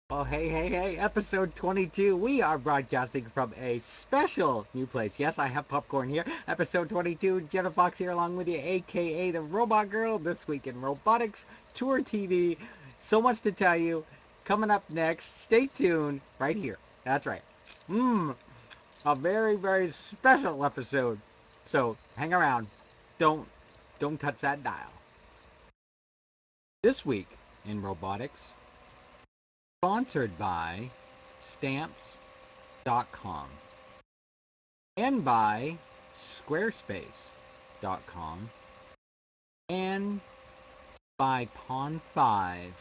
Oh, hey, episode 22. We are broadcasting from a special new place. Yes, I have popcorn here. Episode 22, Jenna Fox here along with you, a.k.a. the Robot Girl, this week in Robotics, TWIR TV. So much to tell you. Coming up next, stay tuned right here. That's right. A very special episode. So hang around. Don't, don't touch that dial. This week in Robotics, sponsored by Stamps.com and by Squarespace.com and by Pond5.com.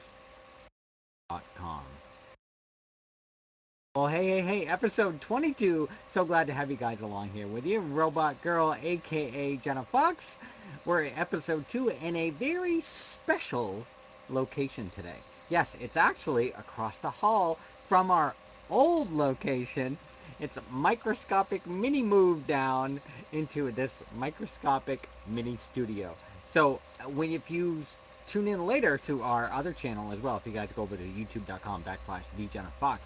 Well, hey, episode 22. So glad to have you guys along here with you. Robot Girl, a.k.a. Jenna Fox. We're at episode 2 in a very special location today. Yes, it's actually across the hall from our old location. It's a microscopic mini move down into this microscopic mini studio. So if you tune in later to our other channel as well, if you guys go over to youtube.com/VJennaFox,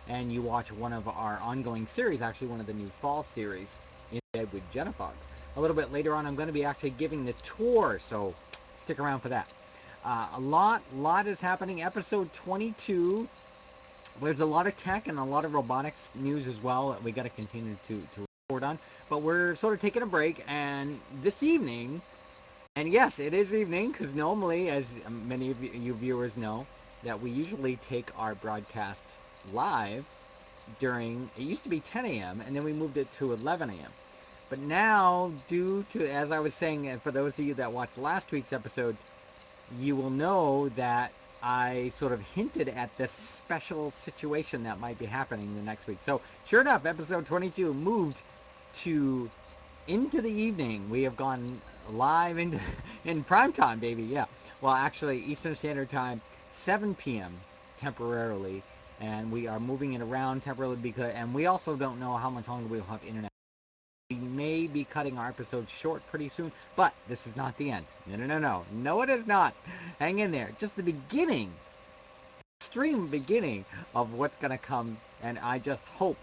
and you watch one of our ongoing series, actually one of the new fall series, In Bed with Jenna Fox. A little bit later on, I'm going to be actually giving the tour, so stick around for that. A lot is happening. Episode 22. There's a lot of tech and a lot of robotics news as well that we got to continue to report on. But we're sort of taking a break, and this evening, and yes, it is evening, because normally, as many of you viewers know, that we usually take our broadcast live during, it used to be 10 a.m. and then we moved it to 11 a.m. But now, due to, as I was saying, and for those of you that watched last week's episode, you will know that I sort of hinted at this special situation that might be happening the next week. So, sure enough, episode 22 moved to into the evening. We have gone live in prime time, baby. Yeah. Well, actually, Eastern Standard Time, 7 p.m. temporarily, and we are moving it around temporarily because, and we also don't know how much longer we'll have internet. We may be cutting our episodes short pretty soon, but this is not the end. No, it is not. Hang in there. Just the beginning, extreme beginning of what's going to come, and I just hope,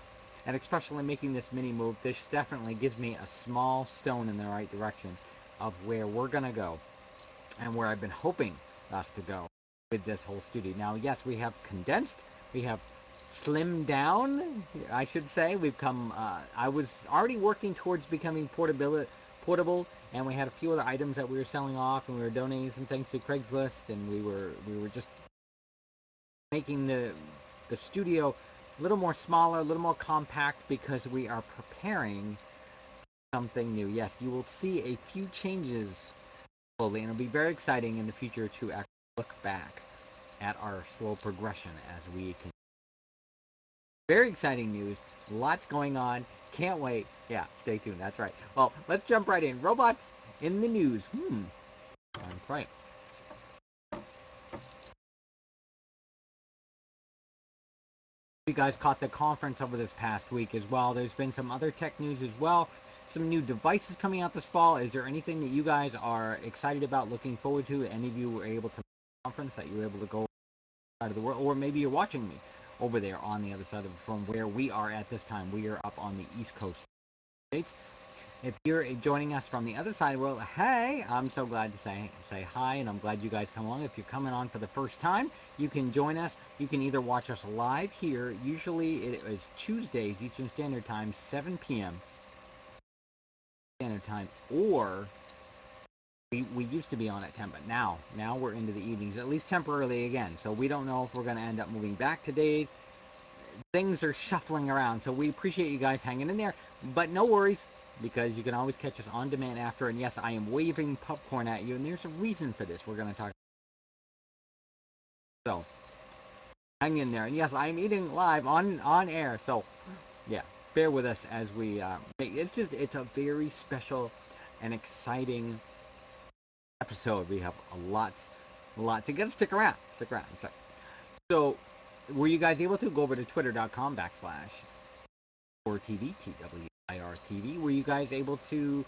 and especially making this mini move, this definitely gives me a small stone in the right direction of where we're going to go and where I've been hoping us to go with this whole studio. Now, yes, we have condensed, we have slimmed down, I should say. We've come, I was already working towards becoming portable, and we had a few other items that we were selling off, and we were donating some things to Craigslist, and we were just making the studio a little more smaller, a little more compact, because we are preparing something new. Yes, you will see a few changes slowly, and it'll be very exciting in the future to actually look back at our slow progression as we can. Very exciting news. Lots going on. Can't wait. Yeah, stay tuned. That's right. Well, let's jump right in. Robots in the news. That's right. You guys caught the conference over this past week as well. There's been some other tech news as well. Some new devices coming out this fall. Is there anything that you guys are excited about, looking forward to? Any of you were able to conference that you were able to go out of the world, or maybe you're watching me over there on the other side of from where we are at this time. We are up on the East Coast States. If you're joining us from the other side of the world, hey, I'm so glad to say hi, and I'm glad you guys come along. If you're coming on for the first time, you can join us. You can either watch us live here. Usually it is Tuesdays, Eastern Standard Time, 7 p.m. Standard Time, or we used to be on at 10, but now we're into the evenings, at least temporarily again. So we don't know if we're going to end up moving back to days. Things are shuffling around, so we appreciate you guys hanging in there, but no worries, because you can always catch us on demand after. And yes, I am waving popcorn at you, and there's a reason for this. We're going to talk. So hang in there. And yes, I'm eating live on air. So yeah, bear with us as we. It's a very special and exciting episode. We have lots. You got to stick around. So, were you guys able to go over to twitter.com/TWIR TWIR? Were you guys able to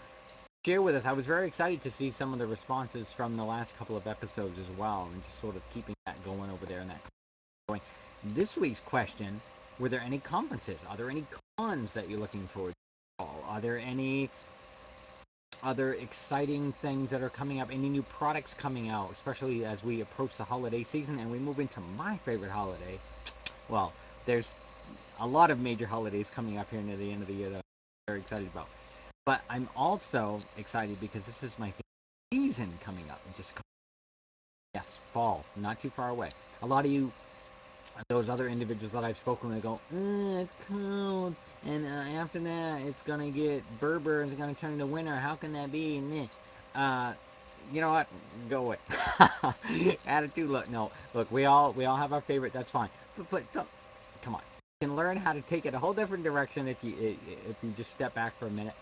share with us? I was very excited to see some of the responses from the last couple of episodes as well, and just sort of keeping that going over there and that going. This week's question: were there any conferences? Are there any cons that you're looking forward to? Are there any other exciting things that are coming up? Any new products coming out, especially as we approach the holiday season and we move into my favorite holiday? Well, there's a lot of major holidays coming up here near the end of the year that I'm very excited about. But I'm also excited because this is my favorite season coming up. Just yes, fall, not too far away. A lot of you, those other individuals that I've spoken with, go, it's cold, and after that, it's gonna get Berber, and it's gonna turn into winter. How can that be? Uh, you know what? Go away. Attitude. Look, no, look. We all have our favorite. That's fine. But don't, come on. You can learn how to take it a whole different direction if you just step back for a minute.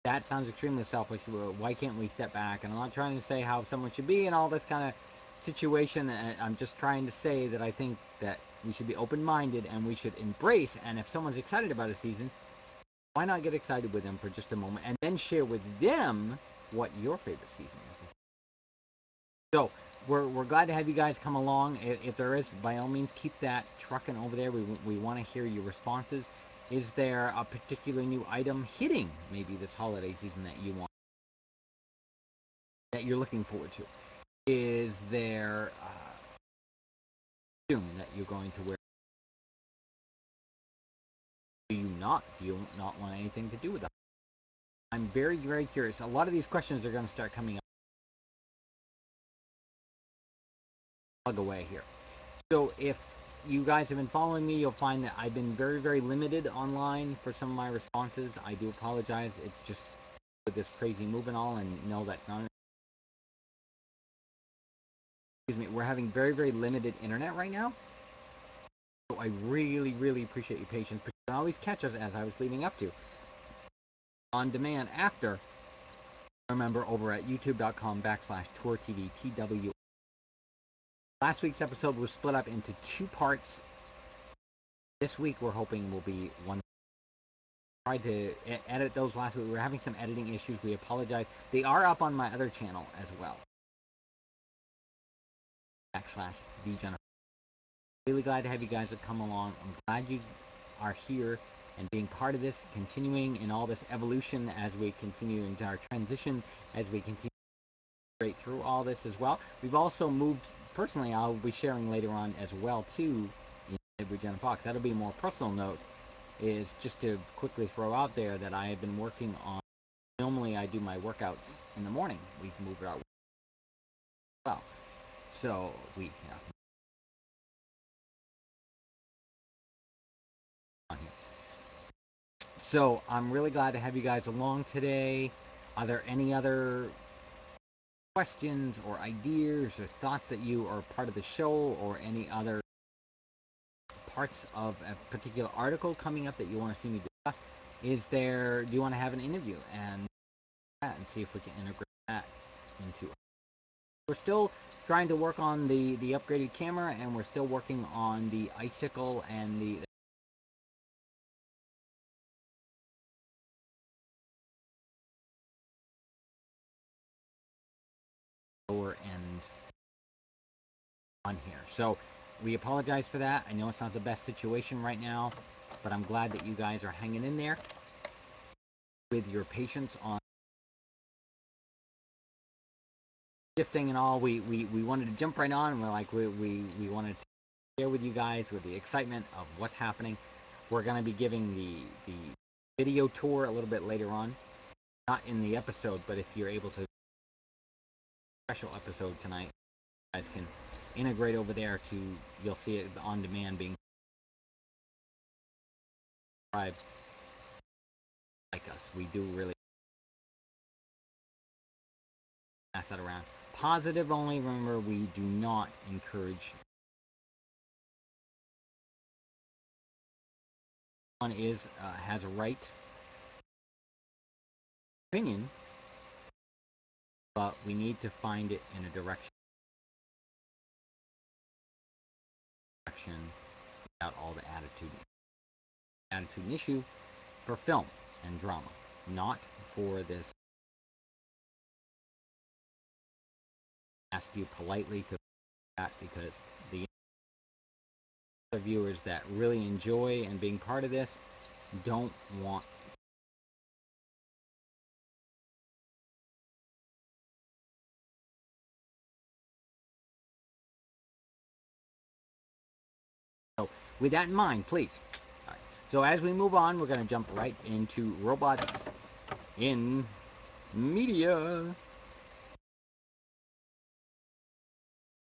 That sounds extremely selfish. Why can't we step back? And I'm not trying to say how someone should be in all this kind of situation. I'm just trying to say that I think that we should be open-minded and we should embrace. And if someone's excited about a season, why not get excited with them for just a moment and then share with them what your favorite season is? So we're glad to have you guys come along. If there is, by all means, keep that trucking over there. We want to hear your responses. Is there a particular new item hitting maybe this holiday season that you want, that you're looking forward to? Is there costume that you're going to wear? Do you not? Do you not want anything to do with that? I'm very, very curious. A lot of these questions are going to start coming up. Plug away here. So if you guys have been following me, you'll find that I've been very, very limited online for some of my responses. I do apologize. It's just with this crazy move and all, and no, that's not. Excuse me. We're having very, very limited internet right now. So I really, really appreciate your patience. But you can always catch us, as I was leading up to, on demand after. Remember, over at youtube.com/TWIR TW. Last week's episode was split up into 2 parts. This week we're hoping will be one. Tried to edit those last week. We were having some editing issues. We apologize. They are up on my other channel as well. /the Jenna. Really glad to have you guys that come along. I'm glad you are here and being part of this, continuing in all this evolution as we continue into our transition, as we continue straight through all this as well. We've also moved, personally, I'll be sharing later on as well too, with Jenna Fox. That'll be a more personal note, is just to quickly throw out there that I have been working on. Normally I do my workouts in the morning. We've moved out well. So we on here. So I'm really glad to have you guys along today. Are there any other questions or ideas or thoughts that you are part of the show, or any other parts of a particular article coming up that you want to see me discuss? Do you want to have an interview and see if we can integrate that into it? We're still trying to work on the upgraded camera, and we're still working on the icicle and the lower end on here. So we apologize for that. I know it's not the best situation right now, but I'm glad that you guys are hanging in there with your patience on shifting and all. We wanted to jump right on, and we're like, we wanted to share with you guys with the excitement of what's happening. We're going to be giving the video tour a little bit later on, not in the episode, but if you're able to, special episode tonight, you guys can integrate over there to, you'll see it on demand being described like us. We do really pass that around. Positive only. Remember, we do not encourage. One is has a right opinion, but we need to find it in a direction without all the attitude and issue for film and drama, not for this. Ask you politely to that, because the the viewers that really enjoy and being part of this don't want. So with that in mind, please. All right. So as we move on, we're going to jump right into robots in media.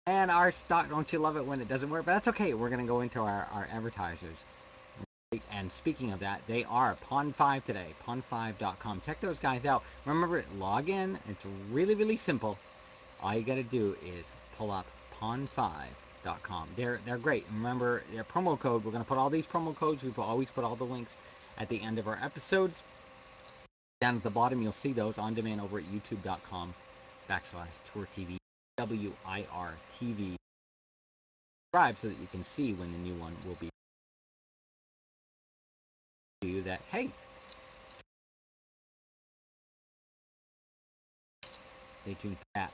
And our stock, don't you love it when it doesn't work? But that's okay. We're going to go into our advertisers. And speaking of that, they are Pond5 today, pond5.com. Check those guys out. Remember, log in. It's really, really simple. All you got to do is pull up pond5.com. They're great. Remember, their promo code. We're going to put all these promo codes. We always put all the links at the end of our episodes. Down at the bottom, you'll see those on demand over at youtube.com/TWIR WIR TV. Subscribe so that you can see when the new one will be. You that, hey, stay tuned for that.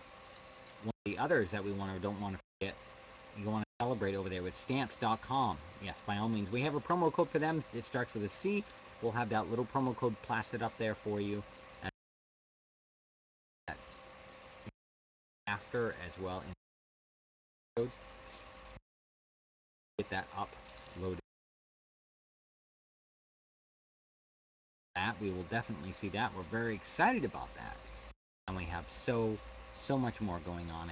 One of the others that we don't want to forget, you want to celebrate over there with stamps.com. Yes, by all means, we have a promo code for them. It starts with a C. We'll have that little promo code plastered up there for you. And after as well, and get that uploaded. That we will definitely see that. We're very excited about that, and we have so much more going on.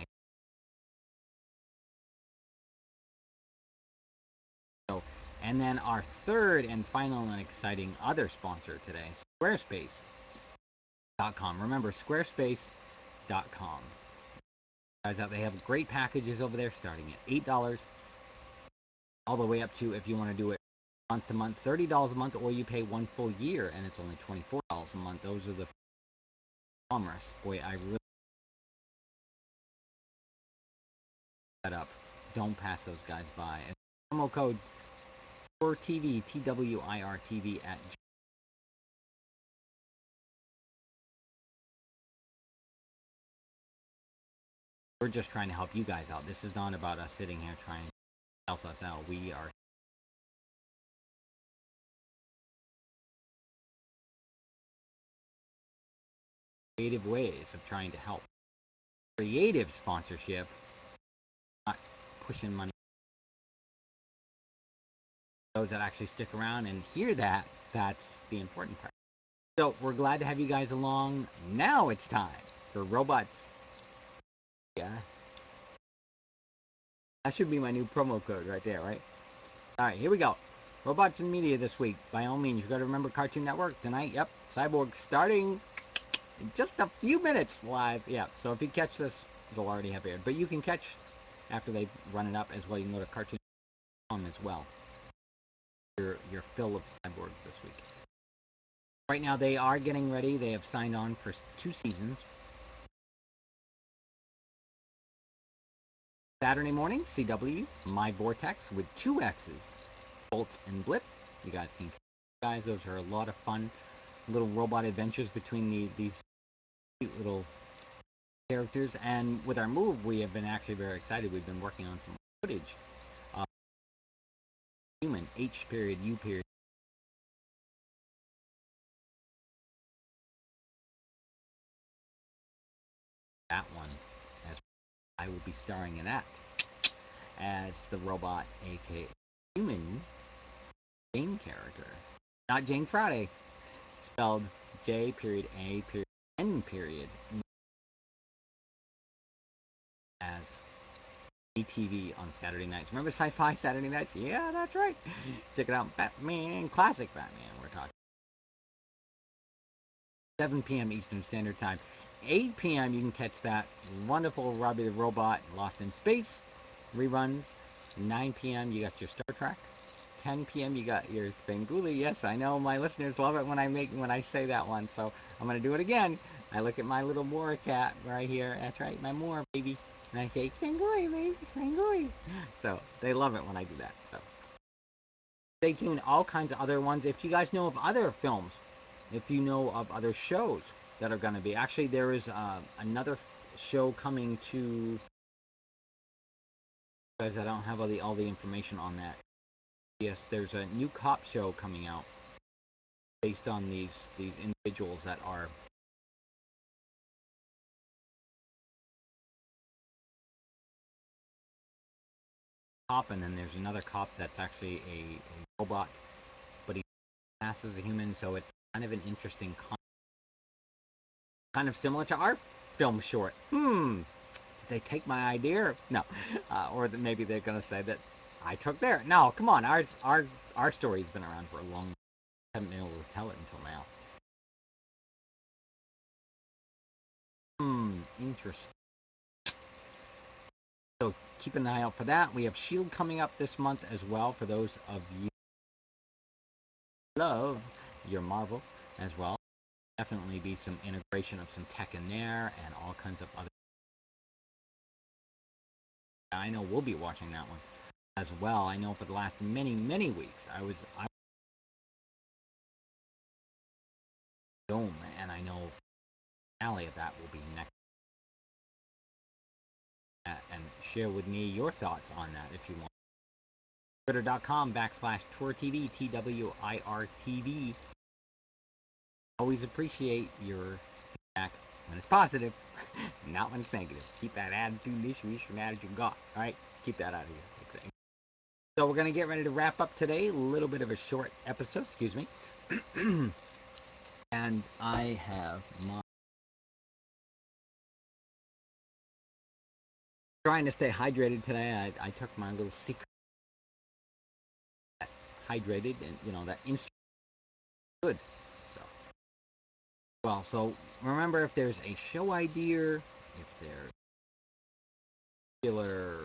So, and then our third and final and exciting other sponsor today, Squarespace.com. Remember, Squarespace.com. Guys out, they have great packages over there starting at $8 all the way up to, if you want to do it month to month, $30 a month, or you pay one full year and it's only $24 a month. Those are the commerce. Boy, I really set up. Don't pass those guys by. And promo code for TV, TWIR TV at. We're just trying to help you guys out. This is not about us sitting here trying to help us out. We are creative ways of trying to help. Creative sponsorship, not pushing money. Those that actually stick around and hear that, that's the important part. So we're glad to have you guys along. Now it's time for robots. Yeah. That should be my new promo code right there, right? All right, here we go. Robots in media this week. By all means, you got to remember Cartoon Network tonight. Yep, Cyborg starting in just a few minutes live. Yeah, so if you catch this, it'll already have aired. But you can catch after they run it up as well. You can go to Cartoon.com as well. Your fill of Cyborg this week. Right now, they are getting ready. They have signed on for 2 seasons. Saturday morning, CW, My Vortex with 2 X's, Bolts and Blip. You guys can, those are a lot of fun little robot adventures between these cute little characters. And with our move, we have been actually very excited. We've been working on some footage of human H period, U period. That one, as I will be starring in that as the robot, a.k.a. human Jane character. Not Jane Friday, spelled J period A period N period as TV on Saturday nights. Remember Sci-Fi Saturday nights? Yeah, that's right. Check it out. Batman, classic Batman. We're talking 7 p.m. Eastern Standard Time. 8 p.m. you can catch that wonderful Robbie the Robot Lost in Space reruns. 9 p.m. you got your Star Trek. 10 p.m. you got your Spangoolie. Yes, I know my listeners love it when I say that one. So I'm gonna do it again. I look at my little Mora cat right here. That's right, my Mora baby. And I say, Spangoolie, baby, Spangoolie. So they love it when I do that. So stay tuned. All kinds of other ones. If you guys know of other films, if you know of other shows that are going to be. Actually, there is another show coming to. Guys, I don't have all the information on that. Yes, there's a new cop show coming out based on these individuals that are cop, and then there's another cop that's actually a robot, but he passes as a human, so it's kind of an interesting kind of similar to our film short. Did they take my idea? No, or maybe they're gonna say that I took their. No, come on, our story's been around for a long time. I haven't been able to tell it until now. Interesting. So keep an eye out for that. We have Shield coming up this month as well for those of you who love your Marvel as well. Definitely be some integration of some tech in there and all kinds of other. I know we'll be watching that one as well. I know for the last many weeks I Dome, and I know finale of that will be next. And share with me your thoughts on that if you want. Twitter.com/TWIRTV, TWIRTV. Always appreciate your feedback when it's positive, not when it's negative. Keep that attitude, issue attitude got. All right, keep that out of here. So we're gonna get ready to wrap up today. A little bit of a short episode, excuse me. And I have my trying to stay hydrated today. I took my little secret hydrated, and that instant good. So well, so remember, if there's a show idea, if there's a particular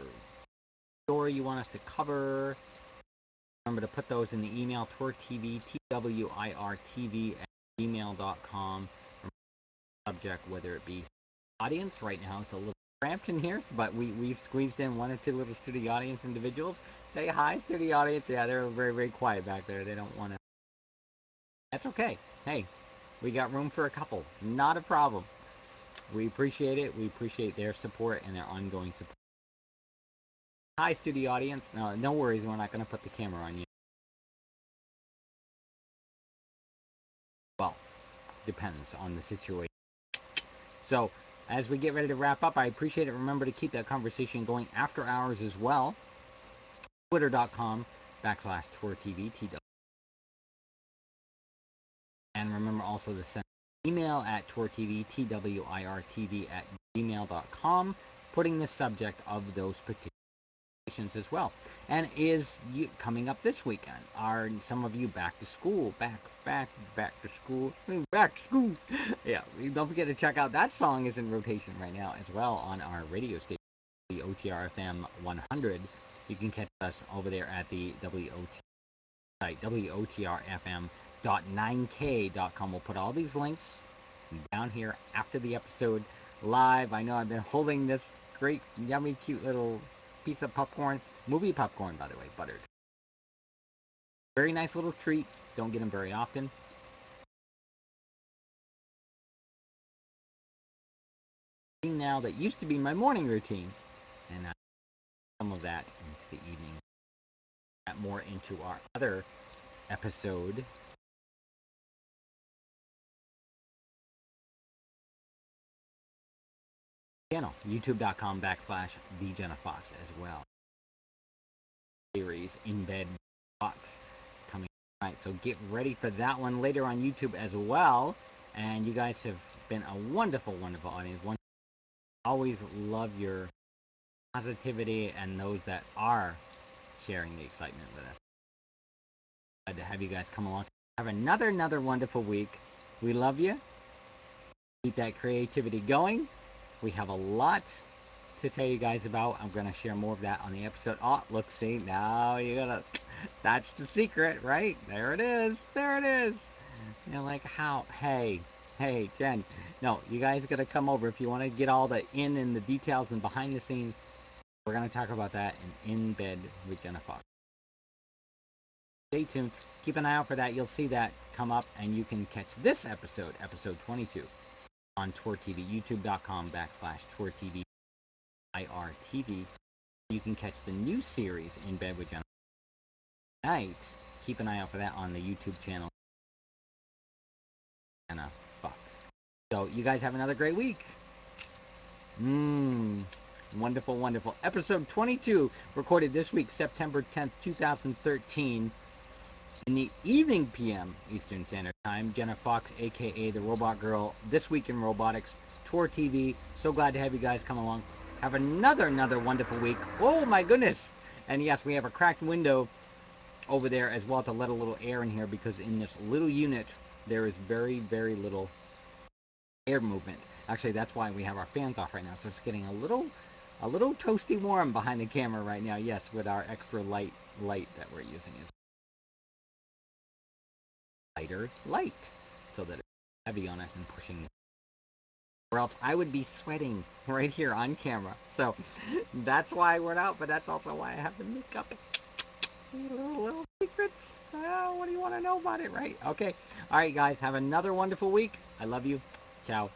story you want us to cover, remember to put those in the email, TWIRTV, TWIRTV at gmail.com. Subject, whether it be audience, right now it's a little cramped in here, but we've squeezed in one or two little studio audience individuals. Say hi, studio audience. Yeah, they're very quiet back there. They don't want to. That's okay. Hey, we got room for a couple. Not a problem. We appreciate it. We appreciate their support and their ongoing support. Hi, studio audience. No worries. We're not going to put the camera on you. Well, depends on the situation. So, as we get ready to wrap up, I appreciate it. Remember to keep that conversation going after hours as well. Twitter.com/TWIRTV. And remember also to send email at TWIRTV, TWIRTV at gmail.com, putting the subject of those particular as well. And is you coming up this weekend? Are some of you back to school? Back to school. Back to school. Yeah, don't forget to check out that song is in rotation right now as well on our radio station, the OTR FM 100. You can catch us over there at the WOTR site, WOTRFM.9k.com. We'll put all these links down here after the episode live. I know I've been holding this great, yummy, cute little piece of popcorn. Movie popcorn, by the way, buttered. Very nice little treat. Don't get them very often. Now that used to be my morning routine, and some of that into the evening. That more into our other episode. Channel, youtube.com/the Jenna Fox as well. Series in bed Fox coming right. So get ready for that one later on YouTube as well. And you guys have been a wonderful audience. Always love your positivity and those that are sharing the excitement with us. Glad to have you guys come along. Have another wonderful week. We love you. Keep that creativity going. We have a lot to tell you guys about. I'm going to share more of that on the episode. Oh, look, see, now you gotta, that's the secret, right? There it is. You're like, how? Hey, Jen. No, you guys got to come over if you want to get all the in and the details and behind the scenes. We're going to talk about that in Bed with Jenna Fox. Stay tuned. Keep an eye out for that. You'll see that come up, and you can catch this episode 22, on TWIRTV, youtube.com/TWIRTV, IRTV. You can catch the new series in Bed with Jenna tonight, keep an eye out for that on the YouTube channel, Jenna Fox. So you guys have another great week. Wonderful, wonderful. Episode 22, recorded this week, September 10th, 2013. In the evening PM Eastern Standard Time. Jenna Fox, a.k.a. the Robot Girl, This Week in Robotics, TWIR TV. So glad to have you guys come along. Have another wonderful week. Oh my goodness. And yes, we have a cracked window over there as well to let a little air in here, because in this little unit there is very little air movement. Actually, that's why we have our fans off right now. So it's getting a little toasty warm behind the camera right now. Yes, with our extra light that we're using is lighter light, so that it's heavy on us and pushing, or else I would be sweating right here on camera. So that's why we're out, but that's also why I have the makeup. See, little secrets. What do you want to know about it, right? Okay. All right, guys, have another wonderful week. I love you. Ciao.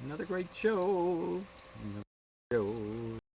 Another great show. Another show.